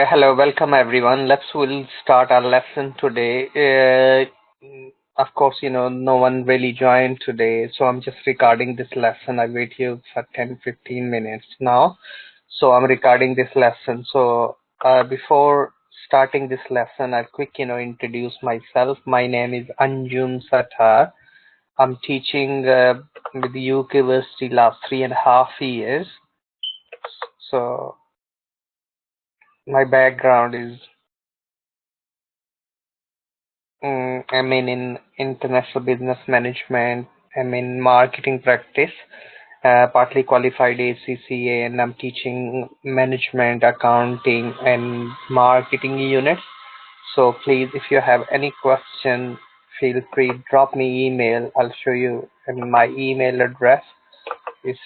Hello, welcome everyone. We'll start our lesson today. Of course, no one really joined today, so I'm just recording this lesson. I wait here for 10-15 minutes now. So I'm recording this lesson. So before starting this lesson, I'll quick, introduce myself. My name is Anjum Satar. I'm teaching with the UK University last 3.5 years. So my background is I'm in international business management. I'm in marketing practice, partly qualified ACCA, and I'm teaching management, accounting, and marketing units. So please, if you have any question, feel free drop me email. I'll show you my email address. Is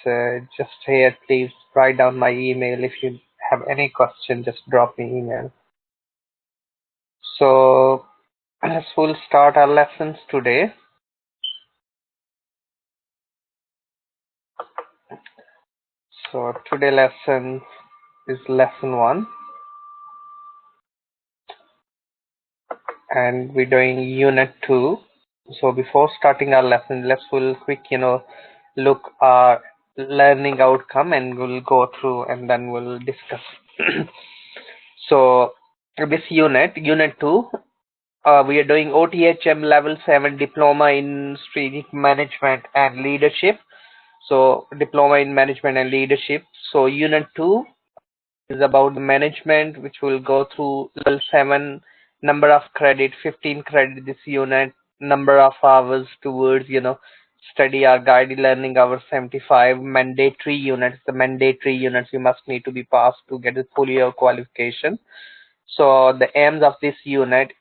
just here. Please write down my email. If you have any question, just drop me email. So we'll start our lessons today. So today lesson is lesson 1, and we're doing unit 2. So before starting our lesson, we'll quick look our learning outcome, and we'll go through and then we'll discuss. So this unit 2, we are doing OTHM level 7 diploma in strategic management and leadership. So diploma in management and leadership. So unit 2 is about the management, which will go through level 7, number of credit, 15 credit this unit, number of hours towards study or guided learning hours 75, mandatory units. The mandatory units you must need to be passed to get a full year qualification. So the aims of this unit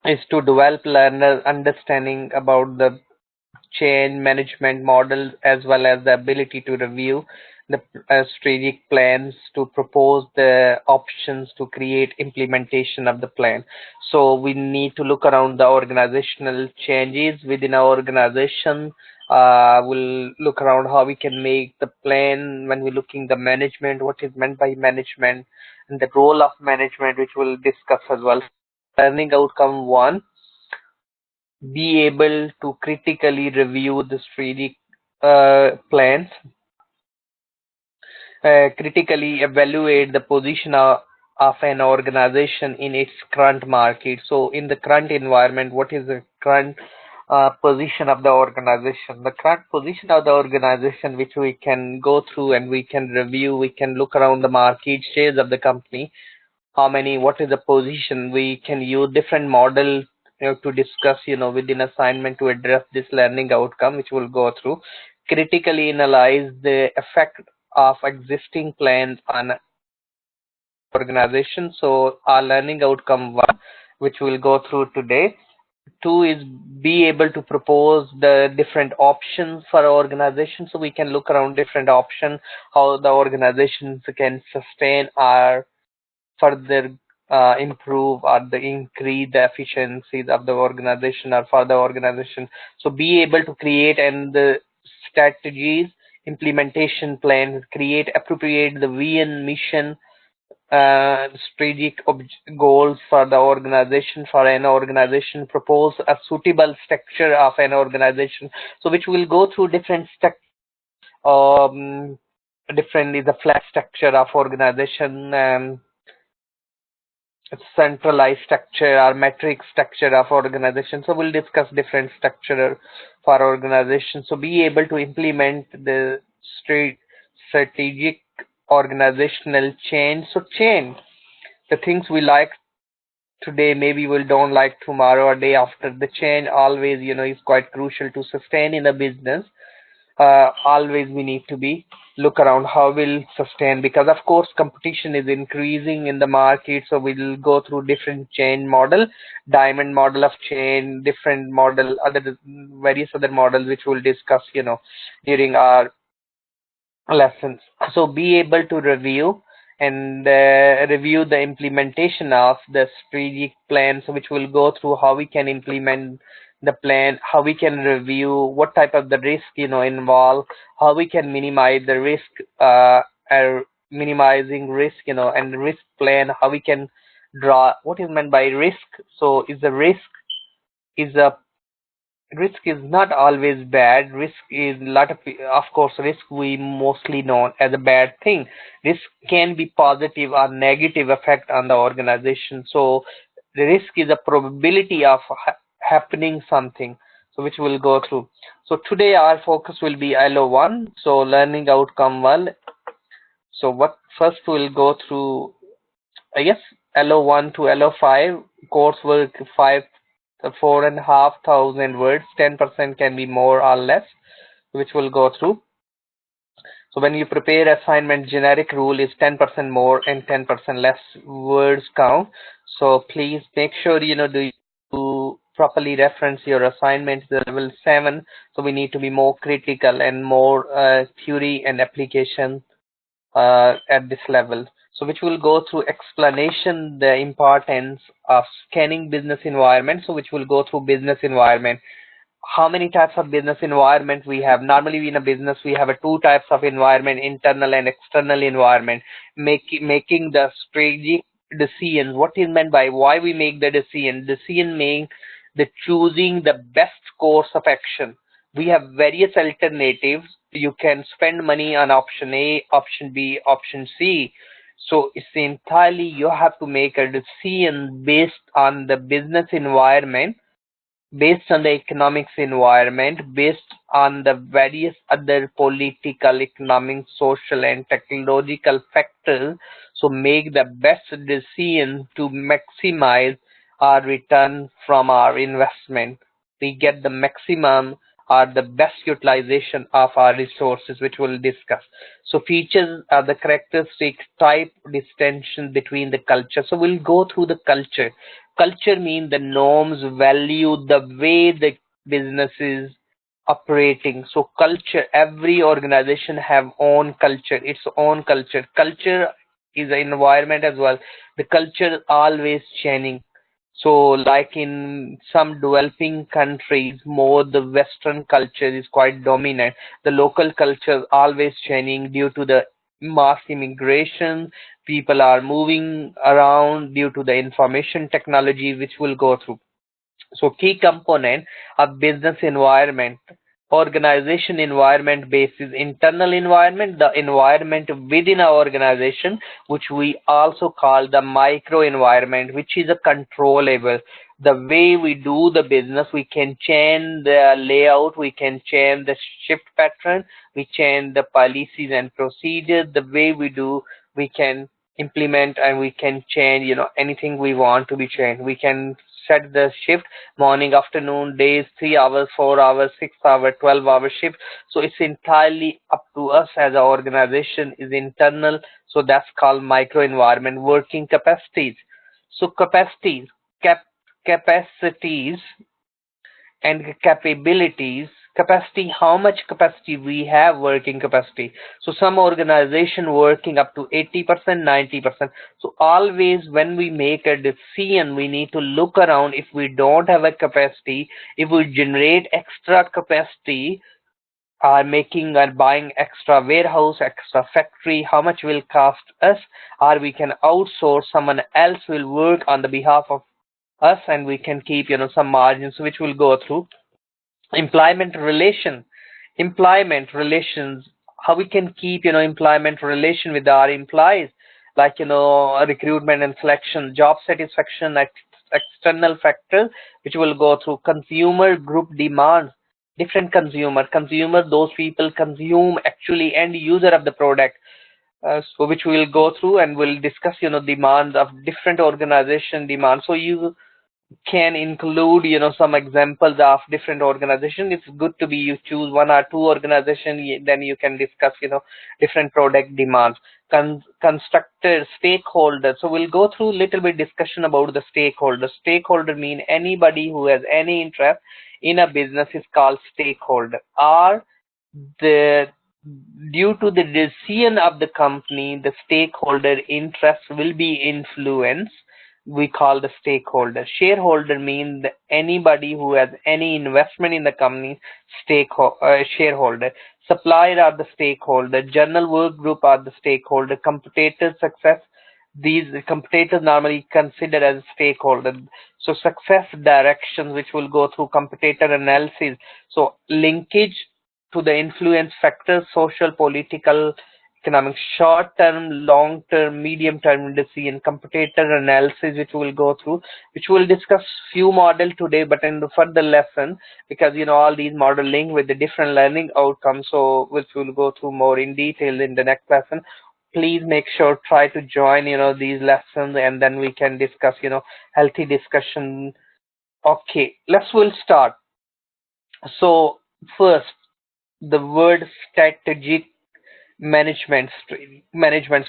is to develop learner understanding about the change management models, as well as the ability to review the strategic plans, to propose the options, to create implementation of the plan. So we need to look around the organizational changes within our organization. We'll look around how we can make the plan. When we're looking the management, what is meant by management, and the role of management, which we'll discuss as well. Learning outcome 1, be able to critically review the strategic plans, critically evaluate the position of an organization in its current market. So in the current environment, what is the current position of the organization? The current position of the organization, which we can go through and we can review, we can look around the market shares of the company, what is the position. We can use different models to discuss within assignment to address this learning outcome, which we'll go through. Critically analyze the effect of existing plans on organization. So our learning outcome 1, which we'll go through today. 2 is be able to propose the different options for our organization, so we can look around different options, how the organizations can sustain our further improve or increase the efficiencies of the organization or for the organization. So be able to create and the strategies, implementation plans, create appropriate the vision, mission, strategic goals for the organization, for an organization, propose a suitable structure of an organization. So which will go through different different is the flat structure of organization, centralized structure or metric structure of organization. So we'll discuss different structure for organization. So be able to implement the strategic organizational change. So change the things we like today, maybe we don't like tomorrow or day after. The change always is quite crucial to sustain in a business. Always we need to be look around how we'll sustain, because of course competition is increasing in the market. So we'll go through different chain model, diamond model of chain, different model, various other models, which we'll discuss during our lessons. So be able to review and review the implementation of the strategic plans, which will go through how we can implement the plan, how we can review what type of the risk involved, how we can minimize the risk minimizing risk, and risk plan, how we can draw what is meant by risk. So is a risk is not always bad. Risk is a lot of course, risk we mostly know as a bad thing. Risk can be positive or negative effect on the organization. So the risk is a probability of happening something. So which we'll go through. So today our focus will be LO1. So learning outcome 1. So what first we'll go through, I guess, LO1 to LO5 coursework, 4,500 words, 10% can be more or less, which we'll go through. So when you prepare assignment, generic rule is 10% more and 10% less words count. So please make sure do you properly reference your assignment, the level 7. So we need to be more critical and more theory and application at this level. So which will go through explanation the importance of scanning business environment. So which will go through business environment. How many types of business environment we have? Normally in a business we have two types of environment, internal and external environment. Making the strategic decisions. What is meant by why we make the decision? Decision means the choosing the best course of action. We have various alternatives. You can spend money on option A, option B, option C. So it's entirely you have to make a decision based on the business environment, based on the economics environment, based on the various other political, economic, social, and technological factors. So make the best decision to maximize our return from our investment. We get the maximum or the best utilization of our resources, which we'll discuss. So features are the characteristics, type, distinction between the culture. So we'll go through the culture. Culture means the norms, value, the way the business is operating. So culture, every organization have own culture, its own culture. Culture is an environment as well. The culture always changing. So like in some developing countries, more the Western culture is quite dominant. The local culture always changing due to the mass immigration. People are moving around due to the information technology, which we'll go through. So key component of business environment, organization environment basis, internal environment, the environment within our organization, which we also call the micro environment, which is a controllable. The way we do the business, we can change the layout, we can change the shift pattern, we change the policies and procedures. The way we do, we can implement and we can change, anything we want to be changed. We can set the shift morning, afternoon, days, 3 hours, 4 hours, 6 hours, 12-hour shift. So it's entirely up to us as an organization is internal. So that's called micro environment. Working capacities. So capacities and capabilities. Capacity, how much capacity we have, working capacity. So some organization working up to 80%, 90%. So always when we make a decision, we need to look around. If we don't have a capacity, if we generate extra capacity, are making or buying extra warehouse, extra factory, how much will cost us, or we can outsource, someone else will work on the behalf of us and we can keep some margins, which we'll go through. Employment relations, how we can keep employment relation with our employees, like recruitment and selection, job satisfaction, external factors, which will go through. Consumer group demands, different consumer, those people consume actually end user of the product. So which we will go through and we'll discuss demands of different organization demands. So you can include some examples of different organizations. It's good to be you choose one or two organizations, then you can discuss different product demands. Constructors, stakeholders. So we'll go through a little bit discussion about the stakeholders. Stakeholder mean anybody who has any interest in a business is called stakeholder. Or the due to the decision of the company, the stakeholder interest will be influenced, we call the stakeholder. Shareholder means anybody who has any investment in the company, shareholder. supplier are the stakeholder, journal work group are the stakeholder, competitor success, these competitors normally considered as stakeholder. So success directions, which will go through competitor analysis. So linkage to the influence factors, social, political, economic, short term, long term, medium term indices, and competitor analysis, which we will go through, which we'll discuss few model today, but in the further lesson, because all these model link with the different learning outcomes, so which we'll go through more in detail in the next lesson. Please make sure try to join these lessons, and then we can discuss healthy discussion. Okay, we'll start. So first, the word strategic management.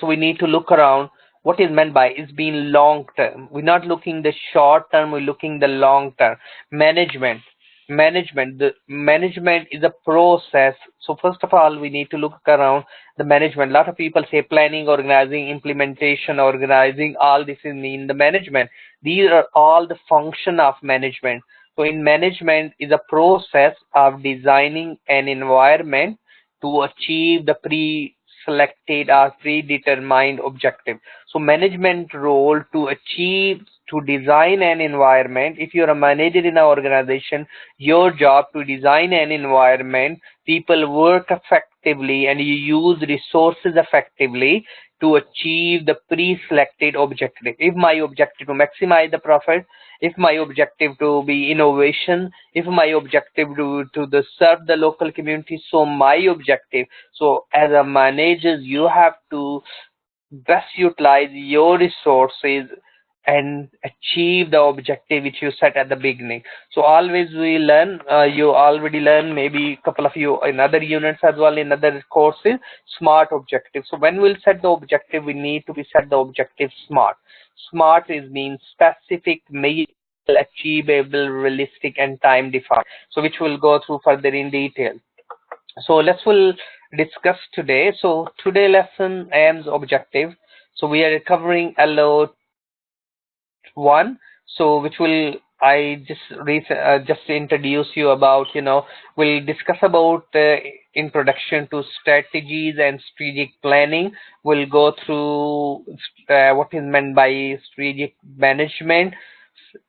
So we need to look around what is meant by is being long term. We're not looking the short term, we're looking the long term. The management is a process. So first of all, we need to look around the management. A lot of people say planning, organizing, implementation, organizing, all this is mean the management. These are all the function of management. So in management is a process of designing an environment to achieve the pre-selected or predetermined objective. So management role to design an environment. If you're a manager in an organization, your job to design an environment, people work effectively and you use resources effectively to achieve the pre-selected objective. If my objective to maximize the profit, if my objective to be innovation, if my objective to serve the local community, so my objective. So as a manager, you have to best utilize your resources and achieve the objective which you set at the beginning. So always we learn, you already learn, maybe a couple of you in other units as well, in other courses, SMART objective. So when we'll set the objective, we need to be set the objective SMART. SMART is means specific, measurable, achievable, realistic, and time defined. So which we'll go through further in detail. So we'll discuss today. So today lesson aims objective. So we are covering LO1. So which will I just introduce you about. We'll discuss about introduction to strategies and strategic planning. We'll go through what is meant by strategic management.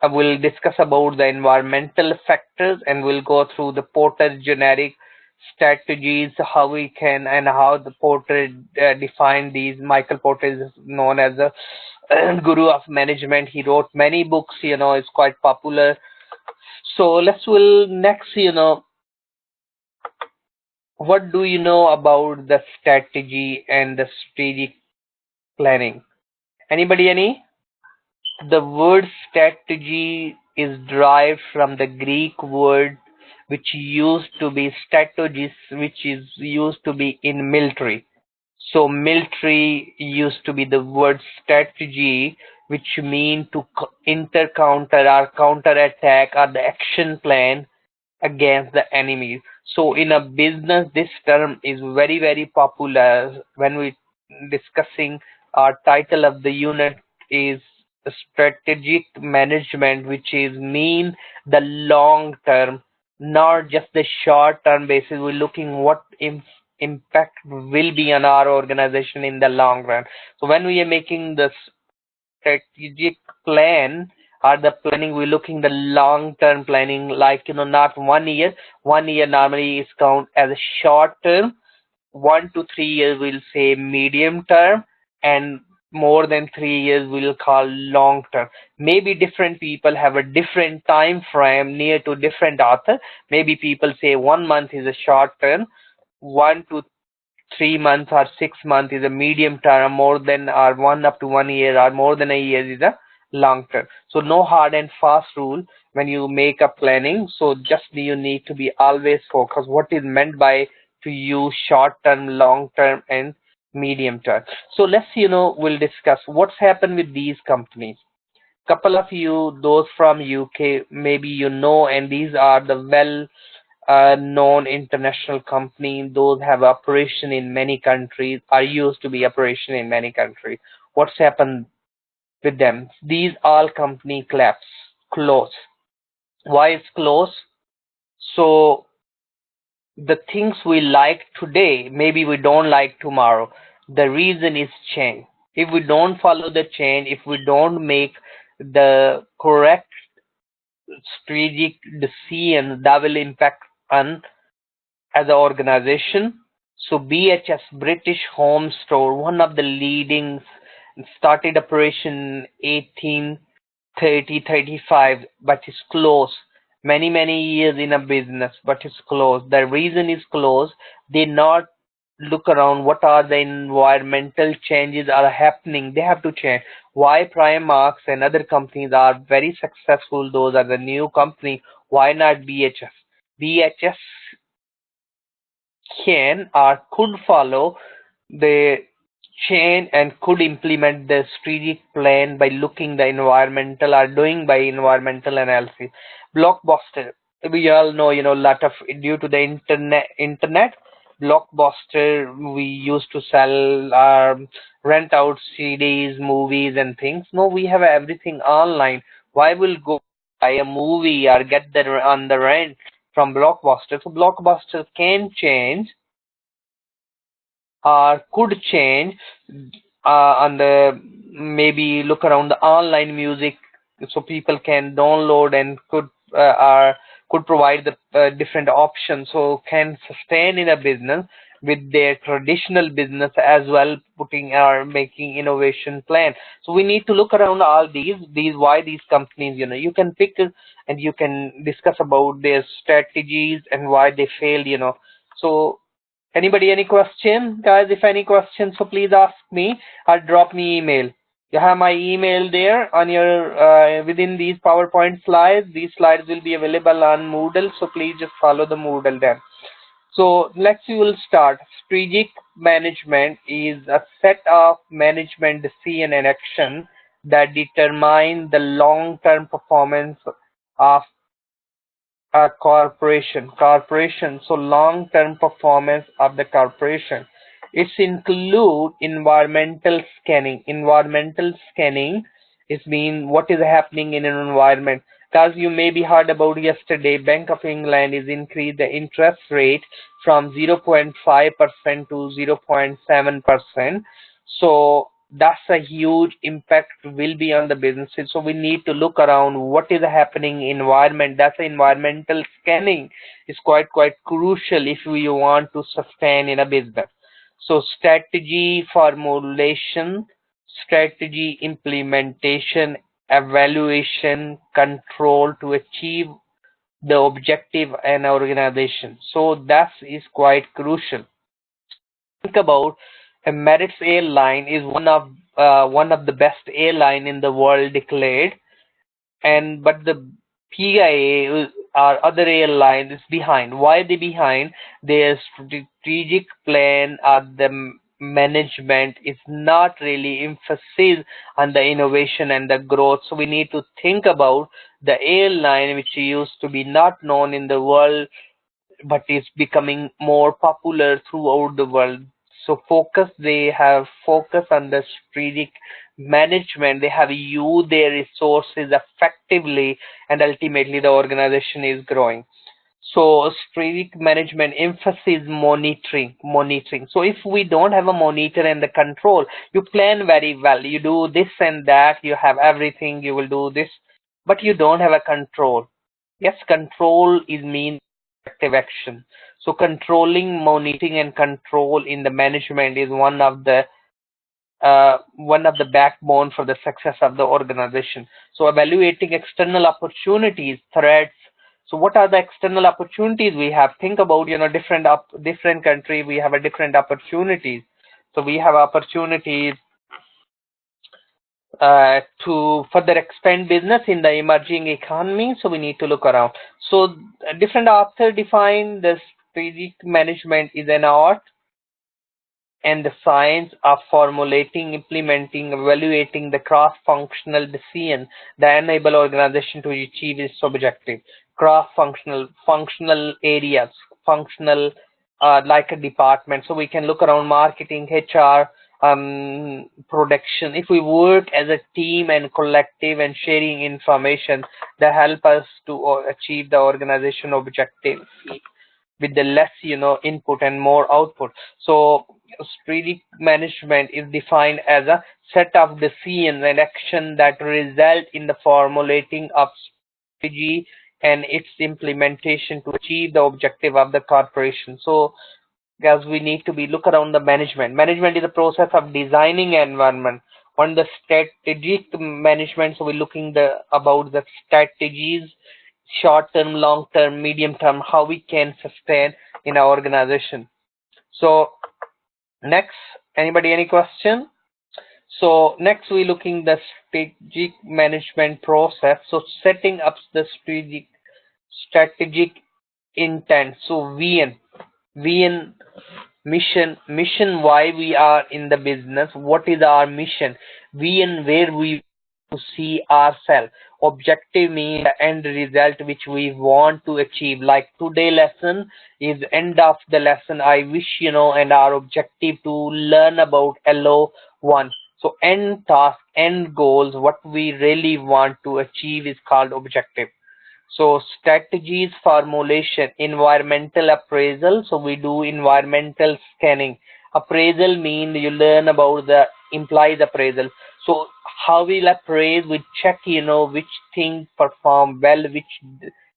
We'll discuss about the environmental factors, and we'll go through the Porter's generic strategies, how we can and how the Porter defined these. Michael Porter is known as a guru of management. He wrote many books, it's quite popular. So we'll next, what do you know about the strategy and the strategic planning? Anybody, any? The word strategy is derived from the Greek word which used to be strategis, which is used to be in military. So military used to be the word strategy, which mean to counter or counter attack or the action plan against the enemies. So in a business, this term is very, very popular. When we discussing, our title of the unit is strategic management, which is mean the long term, not just the short term basis. We're looking what impact will be on our organization in the long run. So when we are making this strategic plan or the planning, we're looking the long term planning, like not 1 year. 1 year normally is count as a short term. 1 to 3 years we'll say medium term, and more than 3 years we'll call long term. Maybe different people have a different time frame near to different author. Maybe people say 1 month is a short term, 1 to 3 months or 6 months is a medium term, more than or 1 up to 1 year or more than a year is a long term. So no hard and fast rule when you make a planning. So just you need to be always focused what is meant by to use short term, long term, and medium term. So we'll discuss what's happened with these companies. Couple of you, those from UK, maybe and these are the well known international company. Those have operation in many countries, are used to be operation in many countries. What's happened with them? These all company close. Why it's close? So the things we like today, maybe we don't like tomorrow. The reason is change. If we don't follow the change, if we don't make the correct strategic decision, that will impact on as an organization. So BHS, British Home Store, one of the leading, started operation 1835, but it's closed. Many years in a business, but it's closed. The reason is closed. They not look around what are the environmental changes are happening. They have to change. Why Primark and other companies are very successful? Those are the new company. Why not BHS? BHS can or could follow the chain and could implement the strategic plan by looking the environmental or doing by environmental analysis. Blockbuster, we all know, lot of due to the internet. Blockbuster, we used to sell rent out CDs, movies and things. No, we have everything online. Why will go buy a movie or get that on the rent from Blockbuster? So Blockbuster can change or could change on the, maybe look around the online music, so people can download and or could provide the different options, so can sustain in a business with their traditional business as well, putting or making innovation plan. So we need to look around all these why these companies, you can pick and you can discuss about their strategies and why they failed. So anybody, any question? Guys, if any questions, so please ask me or drop me email. You have my email there on your, within these PowerPoint slides. These slides will be available on Moodle, so please just follow the Moodle then. So we will start. Strategic management is a set of management decision and action that determine the long-term performance of a corporation, so long-term performance of the corporation. It's include environmental scanning is mean what is happening in an environment. Because you may be heard about yesterday, Bank of England is increased the interest rate from 0.5% to 0.7%. So that's a huge impact will be on the businesses. So we need to look around what is happening in environment. That's environmental scanning is quite crucial if we want to sustain in a business. So strategy formulation, strategy implementation, evaluation, control to achieve the objective and organization. So that is quite crucial. Think about Emirates Airline is one of the best airline in the world declared, and but the PIA or other airlines is behind. Why they behind? Their strategic plan or the management is not really emphasis on the innovation and the growth. So we need to think about the airline which used to be not known in the world but is becoming more popular throughout the world. So they have focus on the strategic management. They have used their resources effectively, and ultimately the organization is growing. So strategic management emphasis monitoring. So if we don't have a monitor and the control, you plan very well, you do this and that, you have everything, you will do this, but you don't have a control. Yes, control is mean active action. So controlling, monitoring, and control in the management is one of the backbone for the success of the organization. So evaluating external opportunities, threats. So what are the external opportunities we have? Think about, different country, we have a different opportunities. So we have opportunities to further expand business in the emerging economy. So we need to look around. So different author define the strategic management is an art and the science of formulating, implementing, evaluating the cross-functional decision that enable organization to achieve its objective. Functional areas, functional like a department. So we can look around marketing, HR, production. If we work as a team and collective and sharing information that help us to achieve the organization objective. with the less, input and more output. So strategic management is defined as a set of decisions and action that result in the formulating of strategy and its implementation to achieve the objective of the corporation. So guys, we need to be look around the management. Management is the process of designing environment. On the strategic management, so we're looking about the strategies, short term, long term, medium term, how we can sustain in our organization. So next, anybody any question? So next we're looking the strategic management process. So setting up the strategic intent. So VN mission, why we are in the business, what is our mission, VN where we to see ourselves, objective means the end result which we want to achieve. Like today lesson is end of the lesson, I wish and our objective to learn about LO1. So end task, end goals, what we really want to achieve is called objective. So strategies formulation, environmental appraisal. So we do environmental scanning. Appraisal means you learn about the implies appraisal. So how we'll appraise, we check, which things perform well, which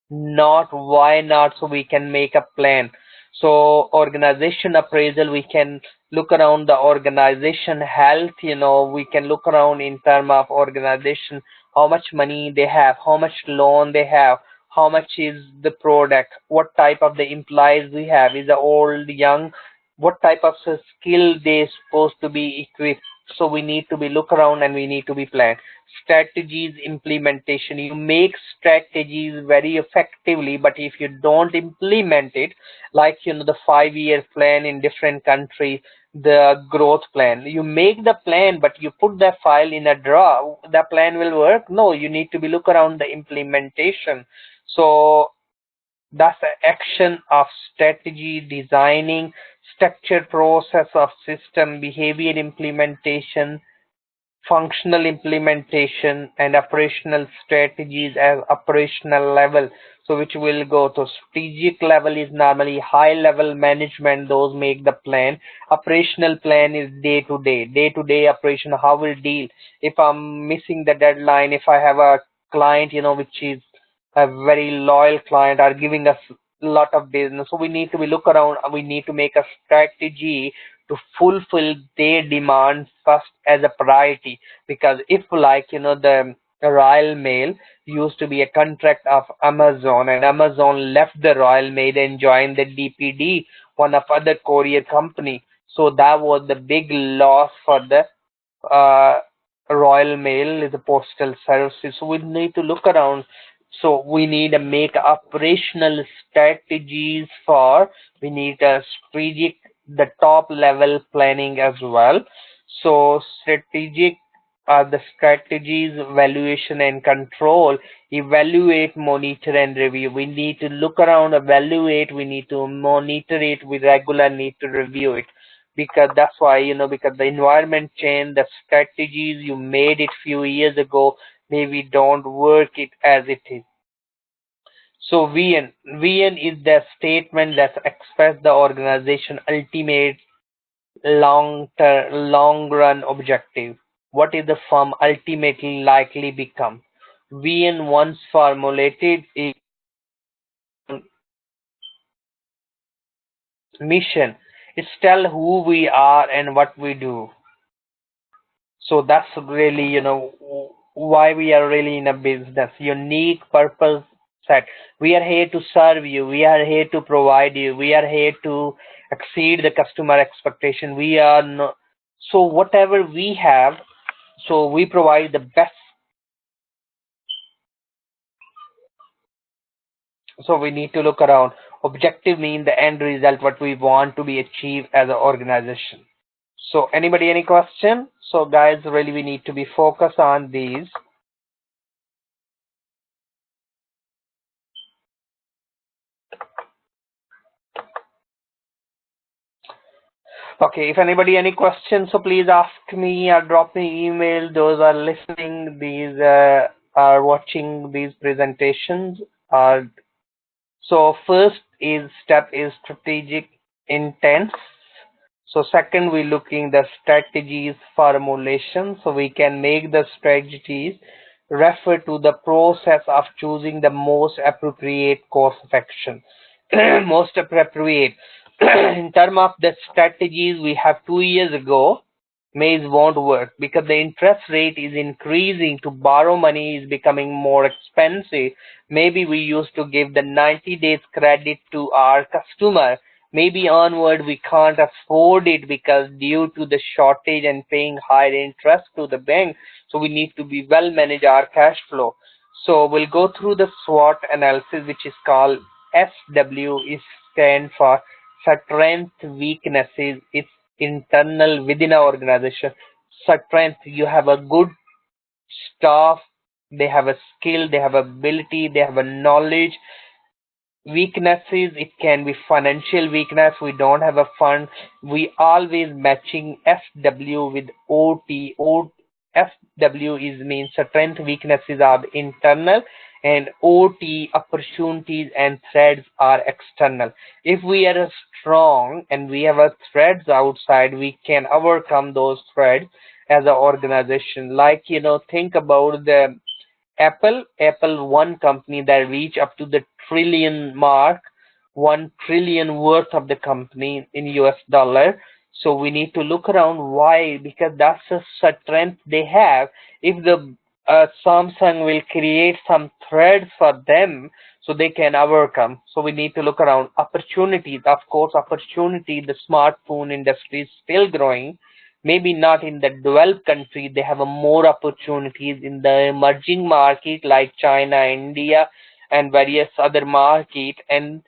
not, why not, so we can make a plan. So organization appraisal, we can look around the organization health, we can look around in terms of organization, how much money they have, how much loan they have, how much is the product, what type of the employees we have, is the old, young, what type of skill they supposed to be equipped. So we need to be look around and we need to be planned. Strategies implementation, you make strategies very effectively, but if you don't implement it, like the 5-year plan in different countries, the growth plan, you make the plan but you put the file in a drawer, the plan will work? No, you need to be look around the implementation. So that's the action of strategy, designing structured process of system, behavior implementation, functional implementation, and operational strategies at operational level. So which will go to strategic level is normally high level management, those make the plan. Operational plan is day to day operation, how we'll deal if I'm missing the deadline, if I have a client which is a very loyal client are giving us a lot of business. So we need to be look around, we need to make a strategy to fulfill their demands first as a priority. Because if like the Royal Mail used to be a contract of Amazon, and Amazon left the Royal Mail and joined the DPD, one of other courier company. So that was the big loss for the uh, Royal Mail, the postal services. So we need to look around. So we need to make operational strategies for, we need a strategic, the top level planning as well. So strategic are the strategies, evaluation and control, evaluate, monitor and review. We need to look around, evaluate, we need to monitor it, we regular need to review it. Because that's why, because the environment change, the strategies you made it few years ago maybe don't work it as it is. So VN is the statement that express the organization ultimate long run objective. What is the firm ultimately likely become? VN once formulated is mission. It's tell who we are and what we do. So that's really, why we are really in a business. Unique purpose set. We are here to serve you. We are here to provide you. We are here to exceed the customer expectation. We are no, so whatever we have, so we provide the best. So we need to look around. Objective mean the end result, what we want to be achieved as an organization. So anybody, any question? So guys, really we need to be focused on these. Okay, if anybody any questions, so please ask me or drop me email. Those are listening, these are watching these presentations. So first step is strategic intent. So second, we looking the strategies formulation. So we can make the strategies refer to the process of choosing the most appropriate course of action. Most appropriate. In terms of the strategies we have 2 years ago, maize won't work because the interest rate is increasing. To borrow money is becoming more expensive. Maybe we used to give the 90 days credit to our customer. Maybe onward we can't afford it because due to the shortage and paying higher interest to the bank. So we need to be well manage our cash flow. So we'll go through the SWOT analysis, which is called SW, is stand for strength, weaknesses. It's internal within our organization. Strength, you have a good staff, they have a skill, they have ability, they have a knowledge. Weaknesses, it can be financial weakness, we don't have a fund. We always matching SW with OT. SW is means strength, weaknesses are the internal, and OT, opportunities and threats, are external. If we are strong and we have a threats outside, we can overcome those threats as an organization. Like, think about the Apple, one company that reach up to the trillion mark, 1 trillion worth of the company in US dollar. So we need to look around why, because that's a strength they have. If the Samsung will create some threads for them, so they can overcome. So we need to look around opportunities. Of course, opportunity, the smartphone industry is still growing. Maybe not in the developed country, they have a more opportunities in the emerging market like China, India, and various other market. And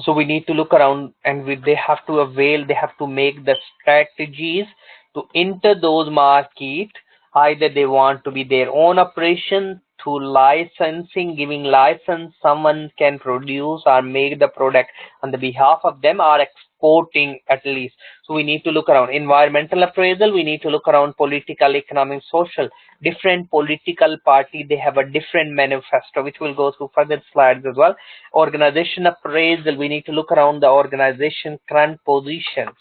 so we need to look around, and they have to avail, they have to make the strategies to enter those market. Either they want to be their own operation through licensing, giving license, someone can produce or make the product on the behalf of them, or exporting at least. So we need to look around environmental appraisal, we need to look around political, economic, social. Different political party, they have a different manifesto, which will go through further slides as well. Organization appraisal, we need to look around the organization current positions.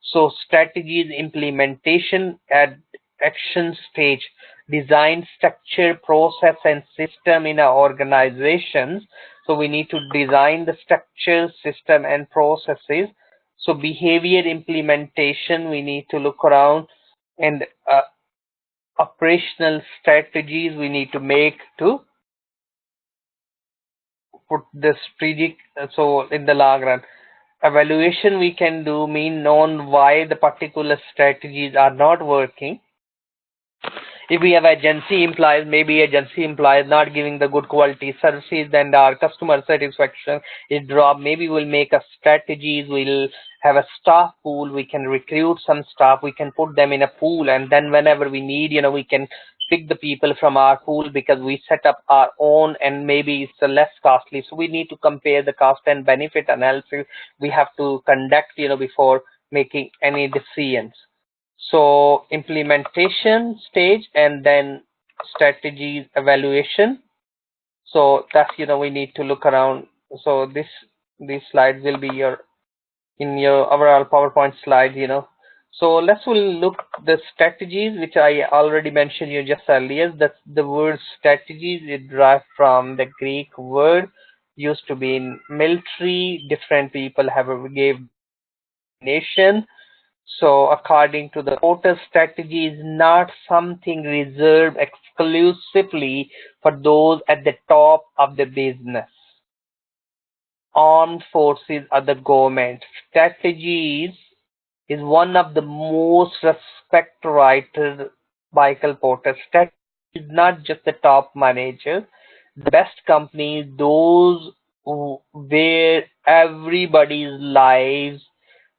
So strategies implementation at action stage, design structure, process and system in our organizations. So we need to design the structure, system and processes. So behavior implementation, we need to look around, and operational strategies we need to make to put the strategic. So in the long run, evaluation we can do, mean known why the particular strategies are not working. If we have agency employees, maybe agency employees not giving the good quality services, then our customer satisfaction is drop. Maybe we'll make a strategies, we'll have a staff pool, we can recruit some staff, we can put them in a pool, and then whenever we need, we can pick the people from our pool because we set up our own, and maybe it's less costly. So we need to compare the cost and benefit analysis we have to conduct, before making any decisions. So implementation stage, and then strategies evaluation. So that's, we need to look around. So these slides will be in your overall PowerPoint slide. So we'll look the strategies, which I already mentioned you just earlier. That the word strategies is derived from the Greek word, used to be in military. Different people have gave nation. So according to the quota, strategy is not something reserved exclusively for those at the top of the business, armed forces, or the government. Strategies is one of the most respected writer Michael Porter. Strategy is not just the top managers. The best companies, those where everybody's lives,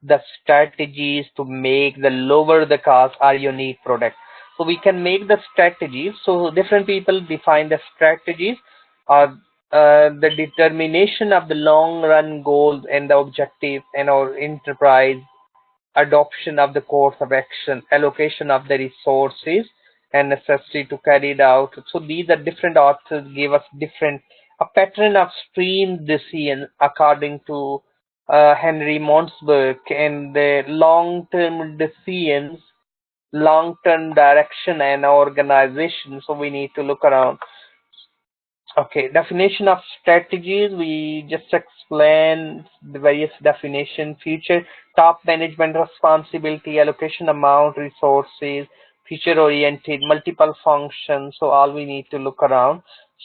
the strategies to make the lower the cost are unique product. So we can make the strategies. So different people define the strategies, or the determination of the long run goals and the objectives and our enterprise, adoption of the course of action, allocation of the resources, and necessity to carry it out. So these are different authors give us different a pattern of stream decision according to Henry Montsburg, and the long-term decisions, long-term direction and organization. So we need to look around. Okay, definition of strategies. We just explain the various definition, future, top management responsibility, allocation amount, resources, future oriented, multiple functions. So all we need to look around.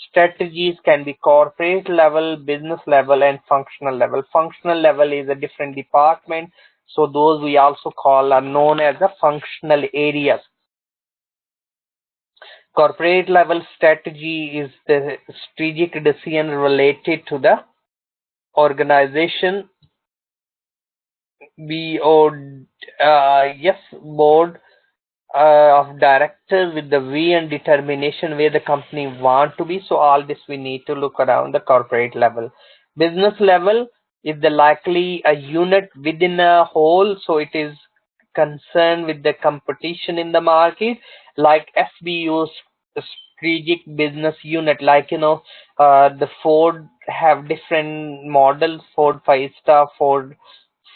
Strategies can be corporate level, business level, and functional level. Functional level is a different department. So those we also call are known as the functional areas. Corporate level strategy is the strategic decision related to the organization. Board of directors with the vision determination where the company want to be. So all this we need to look around the corporate level. Business level is the likely a unit within a whole, so it is concerned with the competition in the market, like SBU's strategic business unit, like the Ford have different models, Ford Five Star, Ford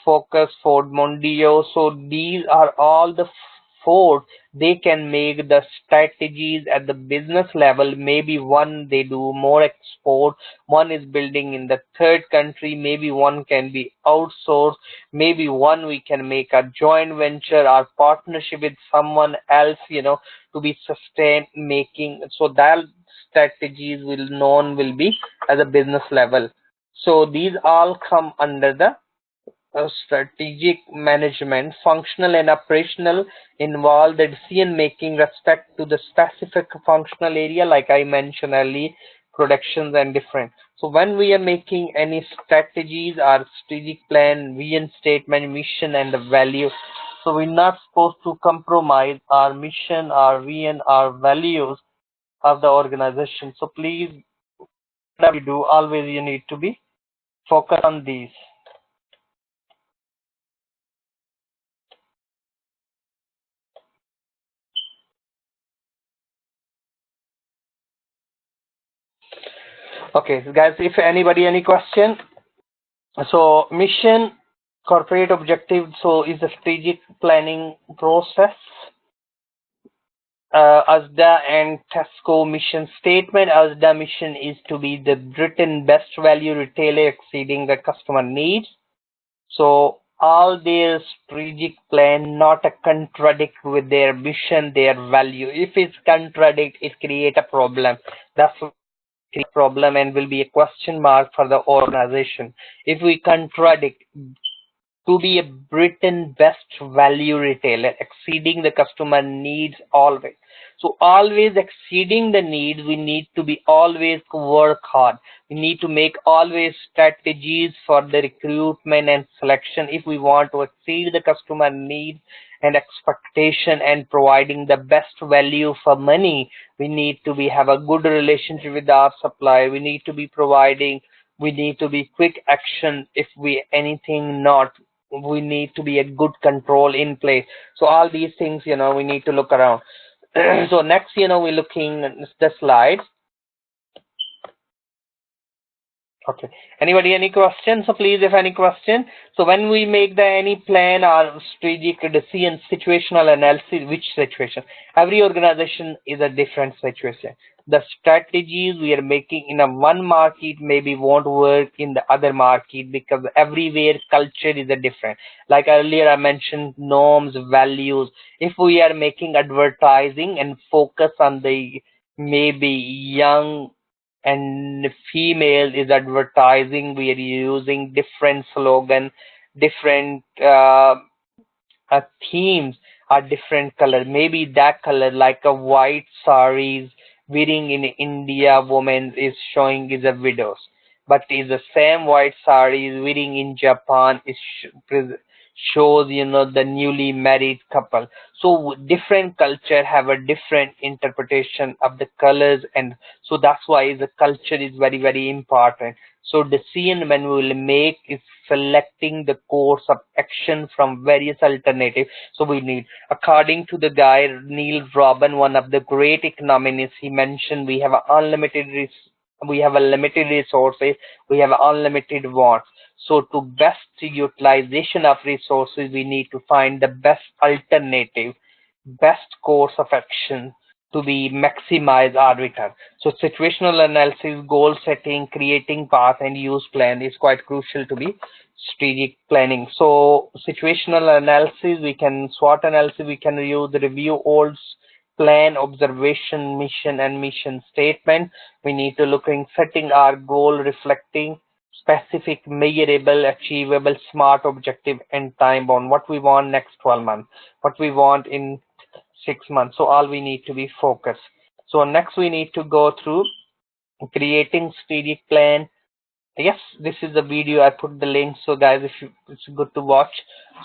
Focus, Ford Mondeo. So these are all the Ford. They can make the strategies at the business level. Maybe one they do more export, one is building in the third country, maybe one can be outsourced, maybe one we can make a joint venture or partnership with someone else, to be sustained making. So that strategies will be at the business level. So these all come under the strategic management. Functional and operational involve the decision making respect to the specific functional area, like I mentioned earlier, productions and different. So when we are making any strategies or strategic plan, vision statement, mission and the value, so we're not supposed to compromise our mission, our vision, our values of the organization. So please, whatever you do, always you need to be focused on these. Okay, guys, if anybody any question. So mission, corporate objective, so is a strategic planning process. ASDA and Tesco mission statement. ASDA mission is to be the Britain best value retailer exceeding the customer needs. So all their strategic plan not a contradict with their mission, their value. If it's contradict, it create a problem. That's problem and will be a question mark for the organization. If we contradict, to be a Britain best value retailer, exceeding the customer needs always. So always exceeding the needs, we need to be always work hard. We need to make always strategies for the recruitment and selection if we want to exceed the customer needs and expectation and providing the best value for money. We need to be have a good relationship with our supplier. We need to be providing, we need to be quick action if we anything not, we need to be a good control in place. So all these things, we need to look around. So next, we're looking at the slides. Okay, anybody any questions? So please, if any question. So when we make the any plan or strategic decision, situational analysis, which situation? Every organization is a different situation. The strategies we are making in a one market maybe won't work in the other market because everywhere culture is a different. Like earlier I mentioned norms, values. If we are making advertising and focus on the maybe young and female is advertising, we are using different slogan, different themes are different color. Maybe that color like a white saris wearing in India woman is showing is a widows, but is the same white saris wearing in Japan is shows the newly married couple. So different culture have a different interpretation of the colors, and so that's why the culture is very very important. So decision when we will make is selecting the course of action from various alternatives. So we need, according to the guy Neil Robin, one of the great economists, he mentioned we have unlimited we have a limited resources, we have unlimited wants. So to best utilization of resources, we need to find the best alternative, best course of action to be maximize our return. So situational analysis, goal setting, creating path and use plan is quite crucial to be strategic planning. So situational analysis, we can SWOT analysis, we can review old plan, observation, mission and mission statement. We need to looking setting our goal, reflecting specific, measurable, achievable, smart objective and time bound. What we want next 12 months, what we want in 6 months. So all we need to be focused. So next we need to go through creating strategic plan. Yes, this is the video. I put the link, so guys, if you, it's good to watch.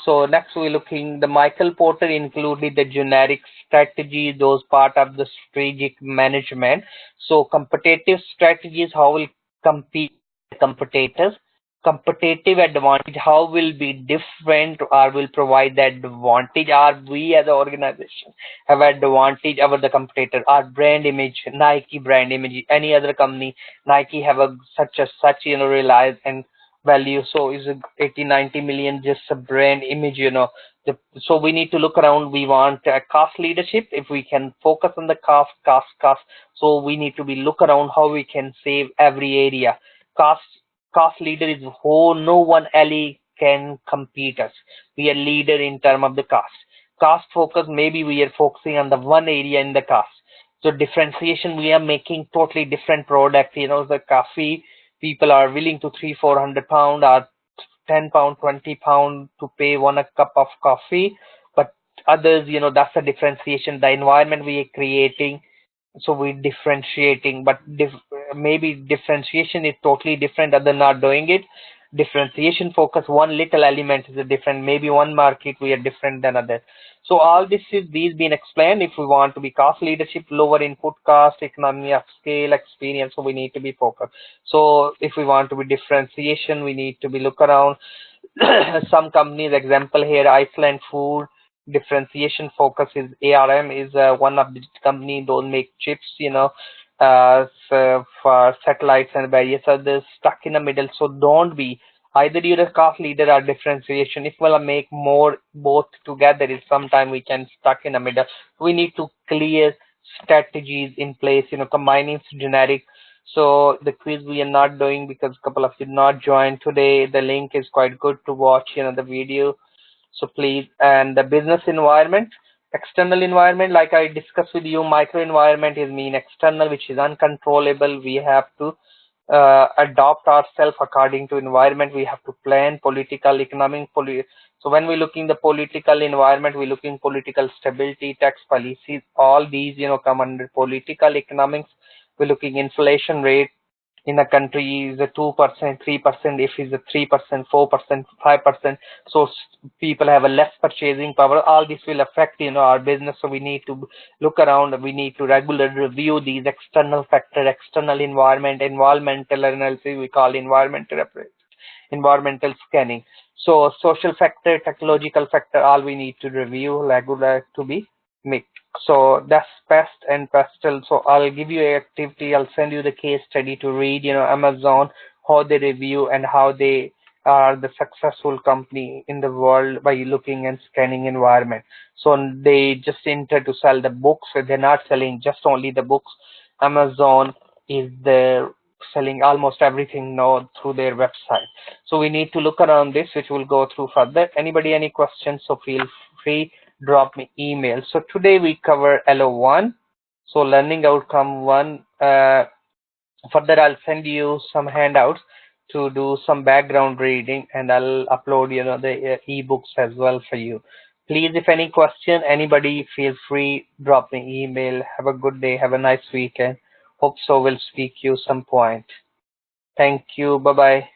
So next we're looking the Michael Porter included the generic strategy, those part of the strategic management. So competitive strategies, how will compete competitors, competitive advantage, how will be different or will provide that advantage, or we as an organization have advantage over the competitor, our brand image, Nike brand image, any other company, Nike have a such realize and value. So is 80-90 million just a brand image, so we need to look around. We want a cost leadership. If we can focus on the cost, so we need to be look around how we can save every area. Cost leader is who no one else can compete us. We are leader in term of the cost focus. Maybe we are focusing on the one area in the cost. So differentiation, we are making totally different product. The coffee, people are willing to 300-400 pound or 10 pound, 20 pound to pay one a cup of coffee. But others, that's the differentiation. The environment we are creating, so we're differentiating, but maybe differentiation is totally different, other not doing it. Differentiation focus one little element is a different, maybe one market we are different than other. So all these been explained. If we want to be cost leadership, lower input cost, economy of scale, experience, so we need to be focused. So if we want to be differentiation, we need to be look around. Some companies, example here, Iceland Food, differentiation focus is ARM is one of the company, those make chips, so for satellites and various others, stuck in the middle. So don't be either you're a cost leader or differentiation. If we'll make more both together, is sometime we can stuck in the middle. We need to clear strategies in place, combining generic. So the quiz we are not doing because a couple of you not joined today. The link is quite good to watch, the video. So please, and the business environment, external environment, like I discussed with you, micro environment is mean external, which is uncontrollable. We have to adopt ourselves according to environment. We have to plan political, economic, so when we're looking the political environment, we're looking political stability, tax policies, all these, come under political economics. We're looking inflation rate in a country is a 2%, 3%, if it's a 3%, 4%, 5%. So people have a less purchasing power. All this will affect, our business. So we need to look around. We need to regularly review these external factor, external environment, environmental analysis. We call environmental scanning. So social factor, technological factor, all we need to review regular to be mixed. So that's pest and pestle. So I'll give you an activity. I'll send you the case study to read, Amazon, how they review and how they are the successful company in the world by looking and scanning environment. So they just enter to sell the books. So they're not selling just only the books. Amazon is the selling almost everything now through their website. So we need to look around this, which we'll go through further. Anybody, any questions? So feel free, drop me email. So today we cover LO1, so learning outcome 1. Further I'll send you some handouts to do some background reading, and I'll upload the ebooks as well for you. Please, if any question, anybody, feel free, drop me email. Have a good day, have a nice weekend. Hope so we'll speak you some point. Thank you, bye bye.